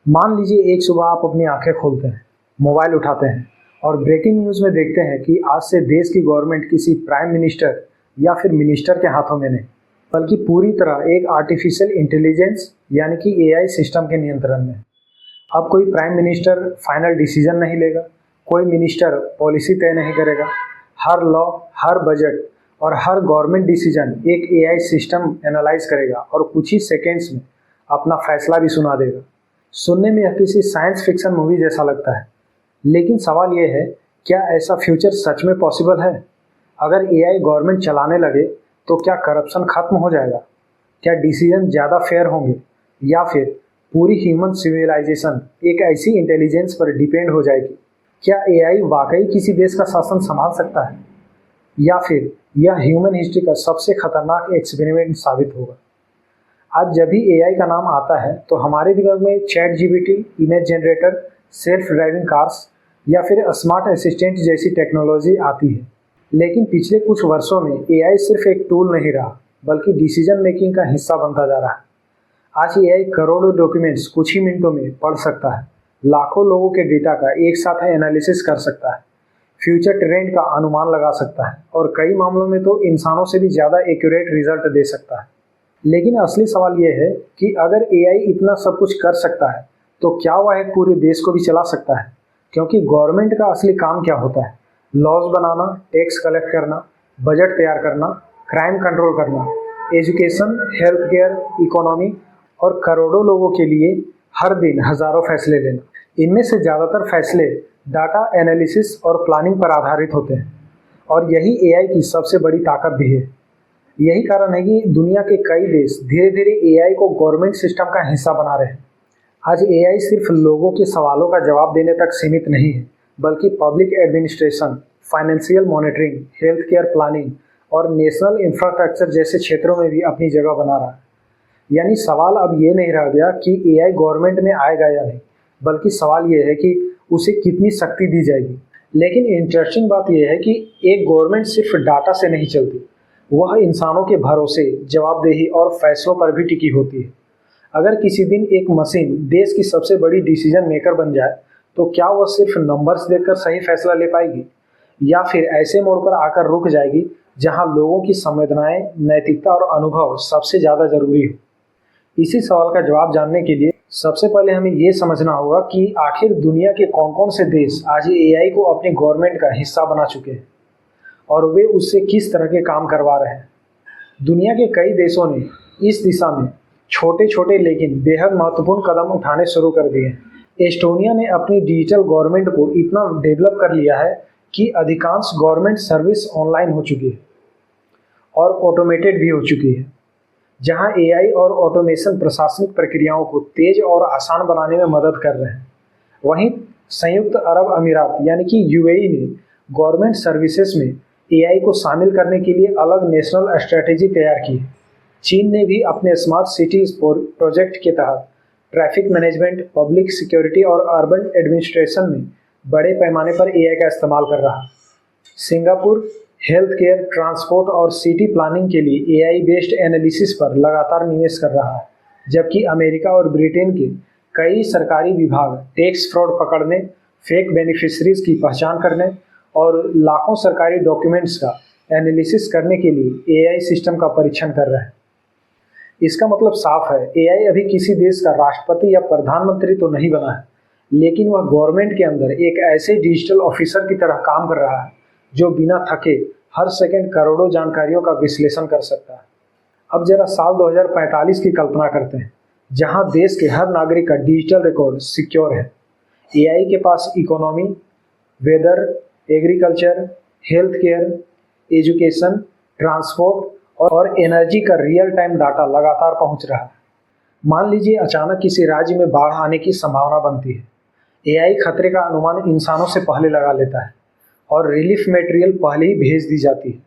मान लीजिए एक सुबह आप अपनी आंखें खोलते हैं, मोबाइल उठाते हैं और ब्रेकिंग न्यूज़ में देखते हैं कि आज से देश की गवर्नमेंट किसी प्राइम मिनिस्टर या फिर मिनिस्टर के हाथों में नहीं, बल्कि पूरी तरह एक आर्टिफिशियल इंटेलिजेंस यानी कि एआई सिस्टम के नियंत्रण में। अब कोई प्राइम मिनिस्टर फाइनल डिसीजन नहीं लेगा, कोई मिनिस्टर पॉलिसी तय नहीं करेगा। हर लॉ, हर बजट और हर गवर्नमेंट डिसीजन एक एआई सिस्टम एनालाइज करेगा और कुछ ही सेकेंड्स में अपना फैसला भी सुना देगा। सुनने में यह किसी साइंस फिक्शन मूवी जैसा लगता है, लेकिन सवाल यह है, क्या ऐसा फ्यूचर सच में पॉसिबल है? अगर एआई गवर्नमेंट चलाने लगे, तो क्या करप्शन खत्म हो जाएगा? क्या डिसीजन ज़्यादा फेयर होंगे? या फिर पूरी ह्यूमन सिविलाइजेशन एक ऐसी इंटेलिजेंस पर डिपेंड हो जाएगी? क्या एआई वाकई किसी देश का शासन संभाल सकता है? या फिर यह ह्यूमन हिस्ट्री का सबसे खतरनाक एक्सपेरिमेंट साबित होगा? आज जब भी एआई का नाम आता है तो हमारे दिमाग में chat GPT, image generator, self driving cars या फिर स्मार्ट असिस्टेंट जैसी टेक्नोलॉजी आती है। लेकिन पिछले कुछ वर्षों में एआई सिर्फ एक टूल नहीं रहा, बल्कि डिसीजन मेकिंग का हिस्सा बनता जा रहा है। आज एआई करोड़ों डॉक्यूमेंट्स कुछ ही मिनटों में पढ़ सकता है, लाखों लोगों के डेटा का एक साथ एनालिसिस कर सकता है, फ्यूचर ट्रेंड का अनुमान लगा सकता है और कई मामलों में तो इंसानों से भी ज़्यादा एक्यूरेट रिजल्ट दे सकता है। लेकिन असली सवाल यह है कि अगर एआई इतना सब कुछ कर सकता है, तो क्या वह एक पूरे देश को भी चला सकता है? क्योंकि गवर्नमेंट का असली काम क्या होता है? लॉज बनाना, टैक्स कलेक्ट करना, बजट तैयार करना, क्राइम कंट्रोल करना, एजुकेशन, हेल्थ केयर, इकोनॉमी और करोड़ों लोगों के लिए हर दिन हजारों फैसले लेना। इनमें से ज़्यादातर फैसले डाटा एनालिसिस और प्लानिंग पर आधारित होते हैं, और यही एआई की सबसे बड़ी ताकत भी है। यही कारण है कि दुनिया के कई देश धीरे धीरे एआई को गवर्नमेंट सिस्टम का हिस्सा बना रहे हैं। आज एआई सिर्फ लोगों के सवालों का जवाब देने तक सीमित नहीं है, बल्कि public administration, financial monitoring, health care planning और नेशनल इंफ्रास्ट्रक्चर जैसे क्षेत्रों में भी अपनी जगह बना रहा है। यानी सवाल अब ये नहीं रह गया कि एआई गवर्नमेंट में आएगा या नहीं, बल्कि सवाल ये है कि उसे कितनी शक्ति दी जाएगी। लेकिन इंटरेस्टिंग बात यह है कि एक गवर्नमेंट सिर्फ डाटा से नहीं चलती, वह इंसानों के भरोसे, जवाबदेही और फैसलों पर भी टिकी होती है। अगर किसी दिन एक मशीन देश की सबसे बड़ी डिसीजन मेकर बन जाए, तो क्या वह सिर्फ नंबर्स देखकर सही फैसला ले पाएगी, या फिर ऐसे मोड़ पर आकर रुक जाएगी जहां लोगों की संवेदनाएं, नैतिकता और अनुभव सबसे ज़्यादा जरूरी हो? इसी सवाल का जवाब जानने के लिए सबसे पहले हमें ये समझना होगा कि आखिर दुनिया के कौन-कौन से देश आज एआई को अपनी गवर्नमेंट का हिस्सा बना चुके हैं और वे उससे किस तरह के काम करवा रहे हैं। दुनिया के कई देशों ने इस दिशा में छोटे-छोटे लेकिन बेहद महत्वपूर्ण कदम उठाने शुरू कर दिए हैं। एस्टोनिया ने अपनी डिजिटल गवर्नमेंट को इतना डेवलप कर लिया है कि अधिकांश गवर्नमेंट सर्विस ऑनलाइन हो चुकी है और ऑटोमेटेड भी हो चुकी है, जहां एआई और ऑटोमेशन प्रशासनिक प्रक्रियाओं को तेज और आसान बनाने में मदद कर रहे हैं। वहीं संयुक्त अरब अमीरात यानी कि यूएई ने गवर्नमेंट सर्विसेज में एआई को शामिल करने के लिए अलग नेशनल स्ट्रेटेजी तैयार की है। चीन ने भी अपने स्मार्ट सिटीज प्रोजेक्ट के तहत ट्रैफिक मैनेजमेंट, पब्लिक सिक्योरिटी और अर्बन एडमिनिस्ट्रेशन में बड़े पैमाने पर एआई का इस्तेमाल कर रहा है। सिंगापुर हेल्थ केयर, ट्रांसपोर्ट और सिटी प्लानिंग के लिए एआई बेस्ड एनालिसिस पर लगातार निवेश कर रहा है, जबकि अमेरिका और ब्रिटेन के कई सरकारी विभाग टैक्स फ्रॉड पकड़ने, फेक बेनिफिशरीज की पहचान करने और लाखों सरकारी डॉक्यूमेंट्स का एनालिसिस करने के लिए एआई सिस्टम का परीक्षण कर रहे हैं। इसका मतलब साफ है, एआई अभी किसी देश का राष्ट्रपति या प्रधानमंत्री तो नहीं बना है, लेकिन वह गवर्नमेंट के अंदर एक ऐसे डिजिटल ऑफिसर की तरह काम कर रहा है जो बिना थके हर सेकंड करोड़ों जानकारियों का विश्लेषण कर सकता है। अब जरा साल 2045 की कल्पना करते हैं, जहां देश के हर नागरिक का डिजिटल रिकॉर्ड सिक्योर है। एआई के पास economy, weather, agriculture, health care, education, transport और एनर्जी का रियल टाइम डाटा लगातार पहुंच रहा है। मान लीजिए अचानक किसी राज्य में बाढ़ आने की संभावना बनती है। एआई खतरे का अनुमान इंसानों से पहले लगा लेता है और रिलीफ मटेरियल पहले ही भेज दी जाती है।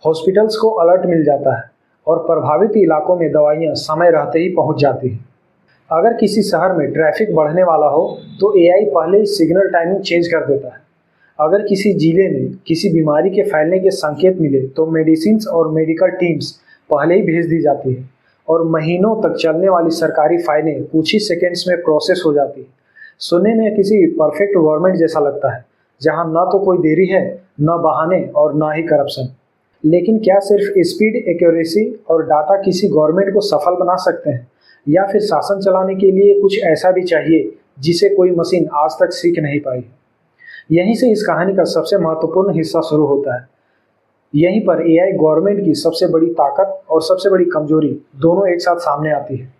हॉस्पिटल्स को अलर्ट मिल जाता है और प्रभावित इलाकों में दवाइयाँ समय रहते ही पहुंच जाती हैं। अगर किसी शहर में ट्रैफिक बढ़ने वाला हो, तो एआई पहले ही सिग्नल टाइमिंग चेंज कर देता है। अगर किसी जिले में किसी बीमारी के फैलने के संकेत मिले, तो मेडिसिन और मेडिकल टीम्स पहले ही भेज दी जाती है और महीनों तक चलने वाली सरकारी फाइलें कुछ ही सेकेंड्स में प्रोसेस हो जाती है। सुनने में किसी परफेक्ट गवर्नमेंट जैसा लगता है, जहां ना तो कोई देरी है, ना बहाने और ना ही करप्शन। लेकिन क्या सिर्फ स्पीड, एक्यूरेसी और डाटा किसी गवर्नमेंट को सफल बना सकते हैं, या फिर शासन चलाने के लिए कुछ ऐसा भी चाहिए जिसे कोई मशीन आज तक सीख नहीं पाई? यहीं से इस कहानी का सबसे महत्वपूर्ण हिस्सा शुरू होता है। यहीं पर एआई गवर्नमेंट की सबसे बड़ी ताकत और सबसे बड़ी कमजोरी दोनों एक साथ सामने आती है।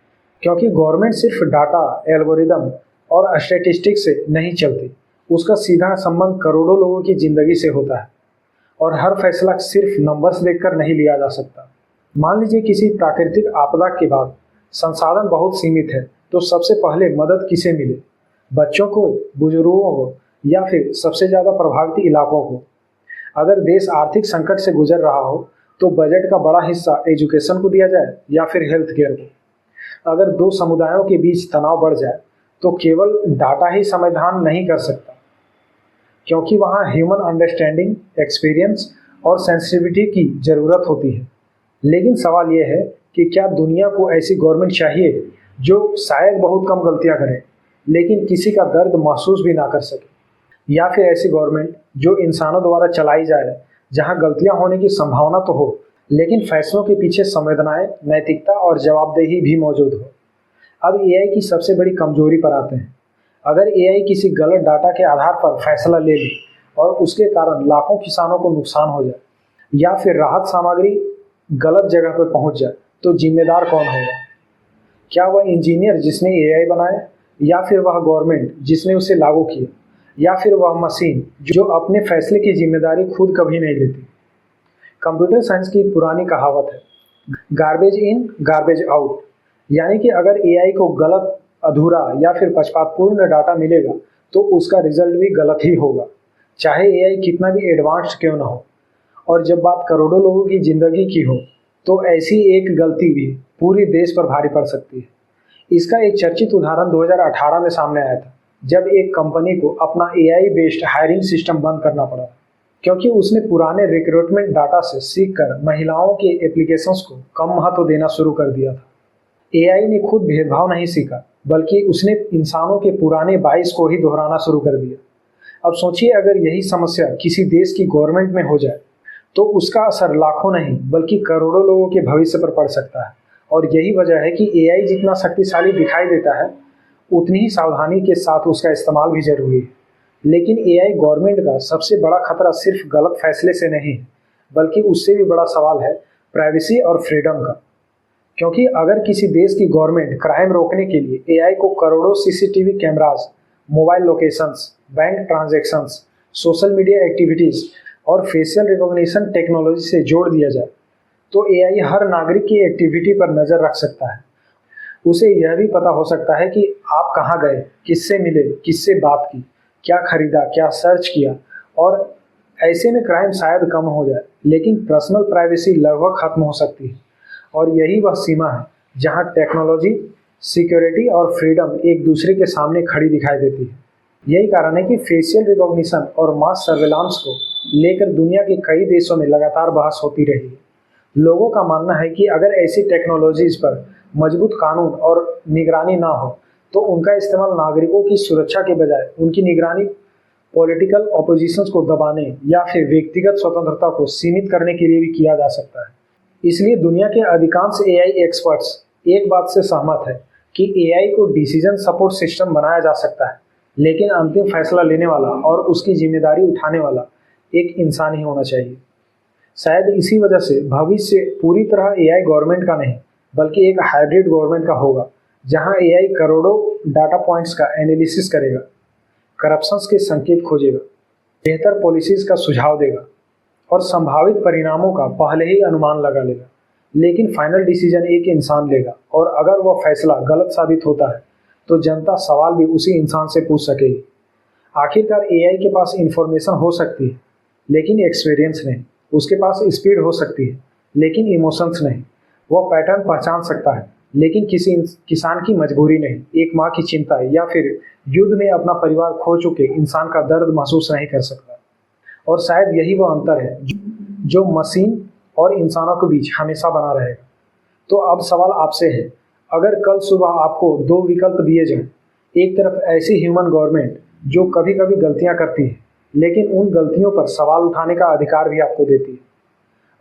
क्योंकि गवर्नमेंट सिर्फ डाटा, एल्गोरिदम और स्टैटिस्टिक्स से नहीं चलती, उसका सीधा संबंध करोड़ों लोगों की जिंदगी से होता है। और हर फैसला सिर्फ नंबर्स देखकर नहीं लिया जा सकता। मान लीजिए किसी प्राकृतिक आपदा के बाद संसाधन बहुत सीमित है, तो सबसे पहले मदद किसे मिले? बच्चों को, बुजुर्गों को, या फिर सबसे ज़्यादा प्रभावित इलाकों को? अगर देश आर्थिक संकट से गुजर रहा हो तो बजट का बड़ा हिस्सा एजुकेशन को दिया जाए या फिर हेल्थ केयर को? अगर दो समुदायों के बीच तनाव बढ़ जाए तो केवल डाटा ही समाधान नहीं कर सकता, क्योंकि वहाँ ह्यूमन अंडरस्टैंडिंग, एक्सपीरियंस और सेंसिटिविटी की ज़रूरत होती है। लेकिन सवाल यह है कि क्या दुनिया को ऐसी गवर्नमेंट चाहिए जो शायद बहुत कम गलतियां करे, लेकिन किसी का दर्द महसूस भी ना कर सके? या फिर ऐसी गवर्नमेंट जो इंसानों द्वारा चलाई जाए, जहां गलतियां होने की संभावना तो हो, लेकिन फैसलों के पीछे संवेदनाएं, नैतिकता और जवाबदेही भी मौजूद हो? अब एआई की सबसे बड़ी कमजोरी पर आते हैं। अगर एआई किसी गलत डाटा के आधार पर फैसला ले ले और उसके कारण लाखों किसानों को नुकसान हो जाए, या फिर राहत सामग्री गलत जगह पर पहुंच जाए, तो जिम्मेदार कौन होगा? क्या वह इंजीनियर जिसने एआई बनाया, या फिर वह गवर्नमेंट जिसने उसे लागू किया, या फिर वह मशीन जो अपने फैसले की जिम्मेदारी खुद कभी नहीं लेती? कंप्यूटर साइंस की पुरानी कहावत है, गार्बेज इन गार्बेज आउट। यानी कि अगर एआई को गलत, अधूरा या फिर पक्षपातपूर्ण डाटा मिलेगा तो उसका रिजल्ट भी गलत ही होगा, चाहे एआई कितना भी एडवांस्ड क्यों ना हो। और जब बात करोड़ों लोगों की जिंदगी की हो तो ऐसी एक गलती भी पूरी देश पर भारी पड़ सकती है। इसका एक चर्चित उदाहरण 2018 में सामने आया था, जब एक कंपनी को अपना एआई बेस्ड हायरिंग सिस्टम बंद करना पड़ा, क्योंकि उसने पुराने रिक्रूटमेंट डाटा से सीखकर महिलाओं के एप्लीकेशंस को कम महत्व देना शुरू कर दिया था। एआई ने खुद भेदभाव नहीं सीखा, बल्कि उसने इंसानों के पुराने बाइस को ही दोहराना शुरू कर दिया। अब सोचिए, अगर यही समस्या किसी देश की गवर्नमेंट में हो जाए तो उसका असर लाखों नहीं बल्कि करोड़ों लोगों के भविष्य पर पड़ सकता है। और यही वजह है कि एआई जितना शक्तिशाली दिखाई देता है, उतनी ही सावधानी के साथ उसका इस्तेमाल भी जरूरी है। लेकिन एआई गवर्नमेंट का सबसे बड़ा खतरा सिर्फ गलत फैसले से नहीं है, बल्कि उससे भी बड़ा सवाल है प्राइवेसी और फ्रीडम का। क्योंकि अगर किसी देश की गवर्नमेंट क्राइम रोकने के लिए एआई को करोड़ों CCTV cameras, mobile locations, bank transactions, social media activities और फेशियल रिकॉग्निशन टेक्नोलॉजी से जोड़ दिया जाए, तो एआई हर नागरिक की एक्टिविटी पर नज़र रख सकता है। उसे यह भी पता हो सकता है कि आप कहाँ गए, किससे मिले, किससे बात की, क्या खरीदा, क्या सर्च किया। और ऐसे में क्राइम शायद कम हो जाए, लेकिन पर्सनल प्राइवेसी लगभग खत्म हो सकती है। और यही वह सीमा है जहां टेक्नोलॉजी, सिक्योरिटी और फ्रीडम एक दूसरे के सामने खड़ी दिखाई देती है। यही कारण है कि फेशियल रिकॉग्निशन और मास सर्वेलांस को लेकर दुनिया के कई देशों में लगातार बहस होती रही है। लोगों का मानना है कि अगर ऐसी टेक्नोलॉजीज पर मजबूत कानून और निगरानी ना हो तो उनका इस्तेमाल नागरिकों की सुरक्षा के बजाय उनकी निगरानी, पॉलिटिकल ऑपोजिशंस को दबाने या फिर व्यक्तिगत स्वतंत्रता को सीमित करने के लिए भी किया जा सकता है। इसलिए दुनिया के अधिकांश एआई एक्सपर्ट्स एक बात से सहमत है कि एआई को डिसीजन सपोर्ट सिस्टम बनाया जा सकता है, लेकिन अंतिम फैसला लेने वाला और उसकी जिम्मेदारी उठाने वाला एक इंसान ही होना चाहिए। शायद इसी वजह से भविष्य पूरी तरह एआई गवर्नमेंट का नहीं, बल्कि एक हाइब्रिड गवर्नमेंट का होगा, जहां एआई करोड़ों डाटा पॉइंट्स का एनालिसिस करेगा, करप्शंस के संकेत खोजेगा, बेहतर पॉलिसीज का सुझाव देगा और संभावित परिणामों का पहले ही अनुमान लगा लेगा। लेकिन फाइनल डिसीजन एक इंसान लेगा, और अगर वह फैसला गलत साबित होता है तो जनता सवाल भी उसी इंसान से पूछ सकेगी। आखिरकार एआई के पास इंफॉर्मेशन हो सकती है, लेकिन एक्सपीरियंस नहीं। उसके पास स्पीड हो सकती है, लेकिन इमोशंस नहीं। वह पैटर्न पहचान सकता है, लेकिन किसी किसान की मजबूरी नहीं, एक माँ की चिंता या फिर युद्ध में अपना परिवार खो चुके इंसान का दर्द महसूस नहीं कर सकता। और शायद यही वह अंतर है जो मशीन और इंसानों के बीच हमेशा बना रहेगा। तो अब सवाल आपसे है, अगर कल सुबह आपको दो विकल्प दिए जाएं, एक तरफ ऐसी ह्यूमन गवर्नमेंट जो कभी कभी गलतियां करती है लेकिन उन गलतियों पर सवाल उठाने का अधिकार भी आपको देती है,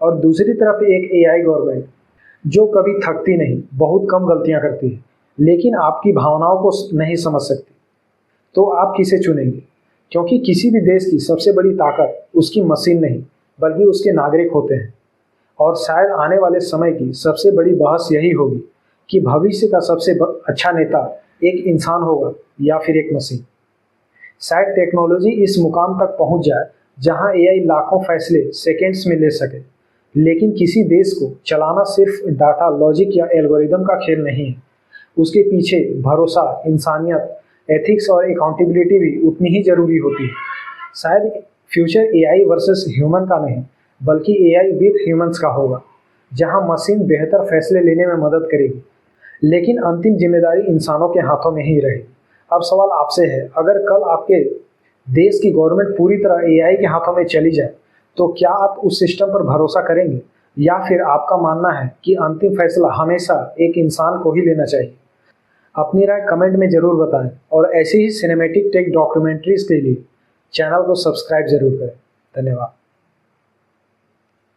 और दूसरी तरफ एक एआई गवर्नमेंट जो कभी थकती नहीं, बहुत कम गलतियां करती है लेकिन आपकी भावनाओं को नहीं समझ सकती, तो आप किसे चुनेंगे? क्योंकि किसी भी देश की सबसे बड़ी ताकत उसकी मशीन नहीं बल्कि उसके नागरिक होते हैं। और शायद आने वाले समय की सबसे बड़ी बहस यही होगी कि भविष्य का सबसे अच्छा नेता एक इंसान होगा या फिर एक मशीन। शायद टेक्नोलॉजी इस मुकाम तक पहुंच जाए जहां एआई लाखों फैसले सेकंड्स में ले सके, लेकिन किसी देश को चलाना सिर्फ डाटा, लॉजिक या एल्गोरिदम का खेल नहीं है। उसके पीछे भरोसा, इंसानियत, एथिक्स और अकाउंटेबिलिटी भी उतनी ही जरूरी होती है। शायद फ्यूचर एआई वर्सेस ह्यूमन का नहीं बल्कि एआई विद ह्यूमंस का होगा, जहां मशीन बेहतर फैसले लेने में मदद करेगी लेकिन अंतिम जिम्मेदारी इंसानों के हाथों में ही रहेगी। अब सवाल आपसे है, अगर कल आपके देश की गवर्नमेंट पूरी तरह एआई के हाथों में चली जाए तो क्या आप उस सिस्टम पर भरोसा करेंगे या फिर आपका मानना है कि अंतिम फैसला हमेशा एक इंसान को ही लेना चाहिए? अपनी राय कमेंट में जरूर बताएं और ऐसी ही सिनेमैटिक टेक डॉक्यूमेंट्रीज के लिए चैनल को सब्सक्राइब जरूर करें। धन्यवाद।